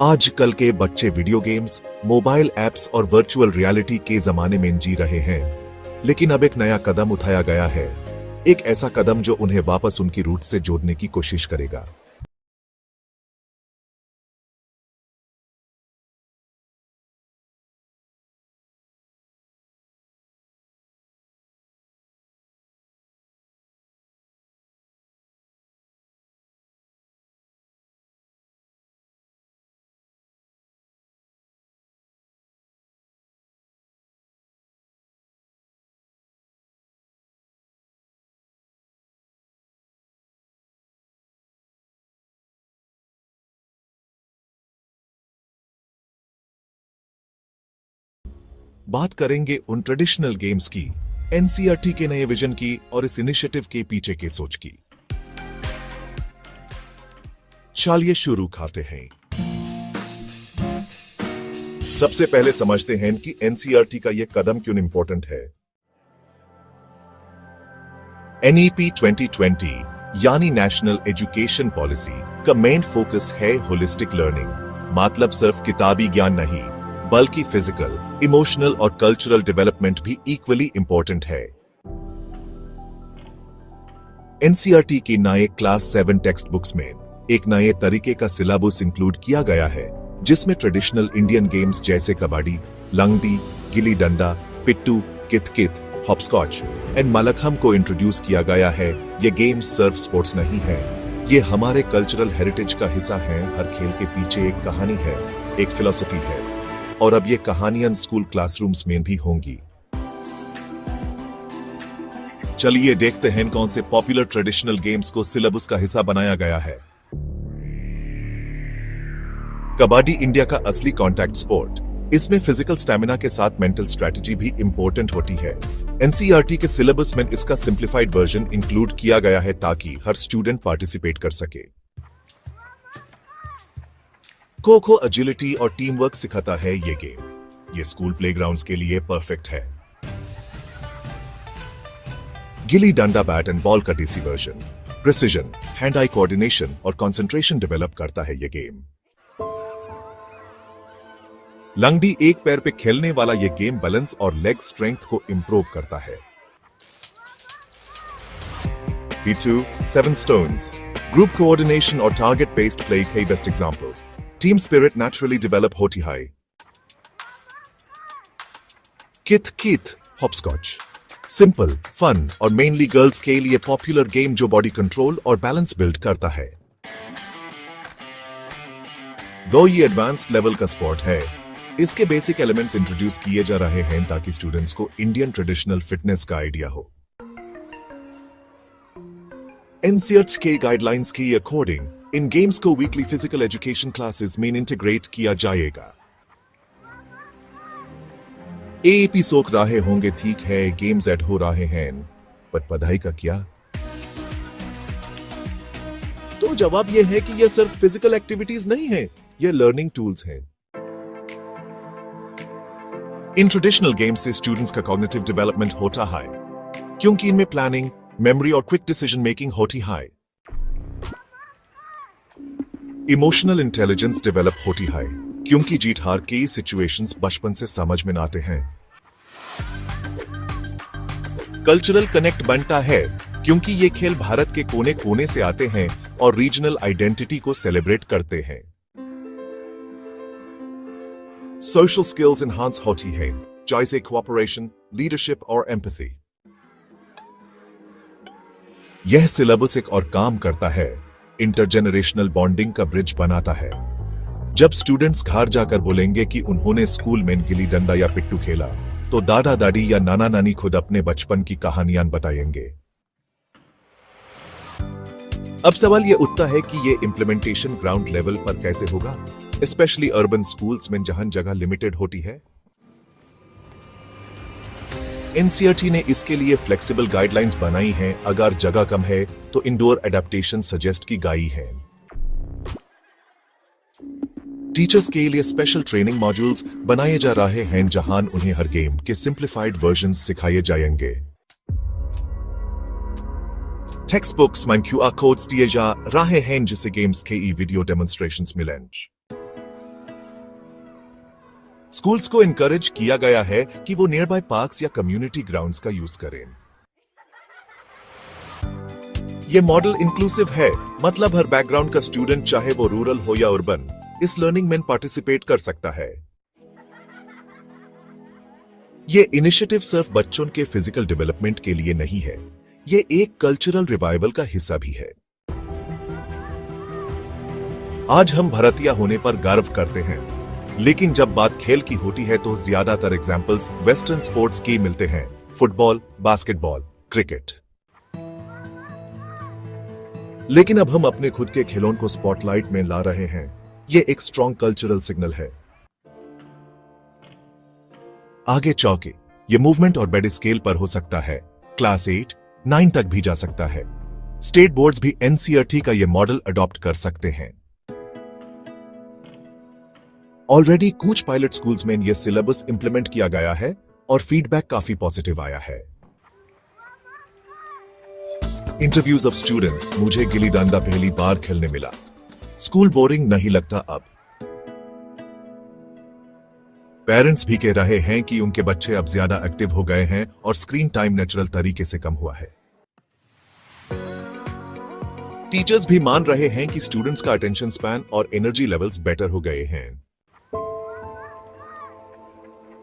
आजकल के बच्चे वीडियो गेम्स, मोबाइल ऐप्स और वर्चुअल रियलिटी के जमाने में जी रहे हैं। लेकिन अब एक नया कदम उठाया गया है, एक ऐसा कदम जो उन्हें वापस उनकी रूट से जोड़ने की कोशिश करेगा। बात करेंगे उन ट्रेडिशनल गेम्स की, एनसीईआरटी के नए विजन की और इस इनिशिएटिव के पीछे की सोच की। चलिए शुरू करते हैं। सबसे पहले समझते हैं कि एनसीईआरटी का यह कदम क्यों इंपॉर्टेंट है। एनईपी 2020 यानी नेशनल एजुकेशन पॉलिसी का मेन फोकस है होलिस्टिक लर्निंग, मतलब सिर्फ किताबी ज्ञान नहीं बल्कि फिजिकल, इमोशनल और कल्चरल डेवलपमेंट भी इक्वली इंपॉर्टेंट है। एनसीईआरटी की नए क्लास 7 टेक्स्ट बुक्स में एक नए तरीके का सिलेबस इंक्लूड किया गया है, जिसमें ट्रेडिशनल इंडियन गेम्स जैसे कबड्डी, लंगडी, गिल्ली डंडा, पिट्टू, कित-कित, हॉपस्कॉच एंड मलखम को इंट्रोड्यूस किया गया है। ये गेम्स सिर्फ स्पोर्ट्स नहीं है, ये हमारे कल्चरल हेरिटेज का हिस्सा है। हर खेल के पीछे एक कहानी है, एक फिलॉसफी है, और अब ये कहानियां स्कूल क्लासरूम्स में भी होंगी। चलिए देखते हैं कौन से पॉपुलर ट्रेडिशनल गेम्स को सिलेबस का हिस्सा बनाया गया है। कबड्डी इंडिया का असली कॉन्टैक्ट स्पोर्ट। इसमें फिजिकल स्टैमिना के साथ मेंटल स्ट्रेटजी भी इंपॉर्टेंट होती है। एनसीईआरटी के सिलेबस में इसका सिंप्लीफाइड वर्जन इंक्लूड किया गया है ताकि हर स्टूडेंट पार्टिसिपेट कर सके। खो खो एजिलिटी और टीम वर्क सिखाता है ये गेम। ये स्कूल प्लेग्राउंड्स के लिए परफेक्ट है। Gilli danda bat and ball का देसी version precision, hand eye coordination और कंसंट्रेशन डेवलप करता है ये गेम। लंगडी एक पैर पे खेलने वाला ये गेम बैलेंस और लेग स्ट्रेंथ को इंप्रूव करता है। P2, 7 stones, group coordination or target based play का best example. Team spirit naturally develop होती है। कित-कित, hopscotch, सिंपल, फन और मेनली गर्ल्स के लिए पॉपुलर गेम जो बॉडी कंट्रोल और बैलेंस बिल्ड करता है। दो ये एडवांस्ड लेवल का स्पोर्ट है, इसके बेसिक एलिमेंट्स इंट्रोड्यूस किए जा रहे हैं ताकि स्टूडेंट्स को इंडियन ट्रेडिशनल फिटनेस का आइडिया हो। एनसीईआरटी के गाइडलाइंस के अकॉर्डिंग इन गेम्स को वीकली फिजिकल एजुकेशन क्लासेस में इंटीग्रेट किया जाएगा। एएपी सोच रहे होंगे ठीक है गेम्स ऐड हो रहे हैं, पर पढ़ाई का क्या? तो जवाब यह है कि यह सिर्फ फिजिकल एक्टिविटीज नहीं है, यह लर्निंग टूल्स हैं। इन ट्रेडिशनल गेम्स से स्टूडेंट्स का कॉग्निटिव डेवलपमेंट होता है, क्योंकि इनमें प्लानिंग, मेमोरी और क्विक डिसीजन मेकिंग होती है। इमोशनल इंटेलिजेंस डेवलप होती है, क्योंकि जीत हार के सिचुएशंस बचपन से समझ में आते हैं। कल्चरल कनेक्ट बनता है, क्योंकि ये खेल भारत के कोने कोने से आते हैं और रीजनल आइडेंटिटी को सेलिब्रेट करते हैं। सोशल स्किल्स एनहांस होती है, जैसे कोऑपरेशन, लीडरशिप और एम्पैथी। यह सिलेबस एक और काम करता है, इंटरजेनरेशनल बॉन्डिंग का ब्रिज बनाता है। जब स्टूडेंट्स घर जाकर बोलेंगे कि उन्होंने स्कूल में गिल्ली डंडा या पिट्टू खेला, तो दादा दादी या नाना नानी खुद अपने बचपन की कहानियां बताएंगे। अब सवाल यह उठता है कि यह इंप्लीमेंटेशन ग्राउंड लेवल पर कैसे होगा, स्पेशली अर्बन स्कूल्स में जहां जगह लिमिटेड होती है। एनसीईआरटी ने इसके लिए फ्लेक्सिबल गाइडलाइंस बनाई हैं। अगर जगह कम है तो इंडोर एडेप्टेशन सजेस्ट की गई है। टीचर्स के लिए स्पेशल ट्रेनिंग मॉड्यूल्स बनाए जा रहे हैं, जहां उन्हें हर गेम के सिंप्लीफाइड वर्जन्स सिखाए जाएंगे। टेक्स्ट बुक्स में QR कोड्स दिए जा रहे हैं, जिससे गेम्स के वीडियो डेमोन्स्ट्रेशंस मिलेंगे। स्कूल्स को इनकरेज किया गया है कि वो नियर बाय पार्क्स या कम्युनिटी ग्राउंड्स का यूज करें। ये मॉडल इंक्लूसिव है, मतलब हर बैकग्राउंड का स्टूडेंट, चाहे वो रूरल हो या अर्बन, इस लर्निंग में पार्टिसिपेट कर सकता है। ये इनिशिएटिव सिर्फ बच्चों के फिजिकल डेवलपमेंट के लिए नहीं है, ये एक कल्चरल रिवाइवल का हिस्सा भी है। आज हम भारतीय होने पर गर्व करते हैं, लेकिन जब बात खेल की होती है तो ज्यादातर एग्जाम्पल्स वेस्टर्न स्पोर्ट्स की मिलते हैं, फुटबॉल, बास्केटबॉल, क्रिकेट। लेकिन अब हम अपने खुद के खिलौनों को स्पॉटलाइट में ला रहे हैं। ये एक स्ट्रॉन्ग कल्चरल सिग्नल है। आगे चौके ये मूवमेंट और बड़े स्केल पर हो सकता है, क्लास 8, 9 तक भी जा सकता है। स्टेट बोर्ड्स भी एनसीईआरटी का ये मॉडल अडॉप्ट कर सकते हैं। ऑलरेडी कुछ पायलट स्कूल्स में यह सिलेबस इंप्लीमेंट किया गया है और फीडबैक काफी पॉजिटिव आया है। इंटरव्यूज ऑफ स्टूडेंट्स, मुझे गिल्ली डंडा पहली बार खेलने मिला, स्कूल बोरिंग नहीं लगता अब। पेरेंट्स भी कह रहे हैं कि उनके बच्चे अब ज्यादा एक्टिव हो गए हैं और स्क्रीन टाइम नेचुरल तरीके से कम हुआ है। टीचर्स भी मान रहे हैं कि स्टूडेंट्स का अटेंशन स्पैन और एनर्जी लेवल्स बेटर हो गए हैं।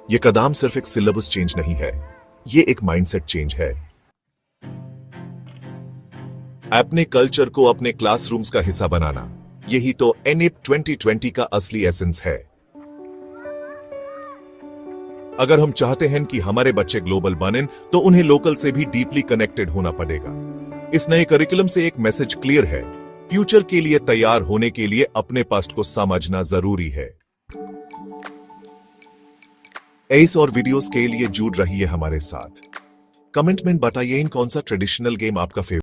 यह कदम सिर्फ एक सिलेबस चेंज नहीं है, यह एक माइंडसेट चेंज है। अपने कल्चर को अपने क्लासरूम्स का हिस्सा बनाना, यही तो एनईपी 2020 का असली एसेंस है। अगर हम चाहते हैं कि हमारे बच्चे ग्लोबल बनें, तो उन्हें लोकल से भी डीपली कनेक्टेड होना पड़ेगा। इस नए करिकुलम से एक मैसेज क्लियर है, फ्यूचर के लिए तैयार होने के लिए अपने पास्ट को समझना जरूरी है। ऐसे और वीडियोस के लिए जुड़ रहिए हमारे साथ। कमेंट में बताइए इन कौन सा ट्रेडिशनल गेम आपका फेवरेट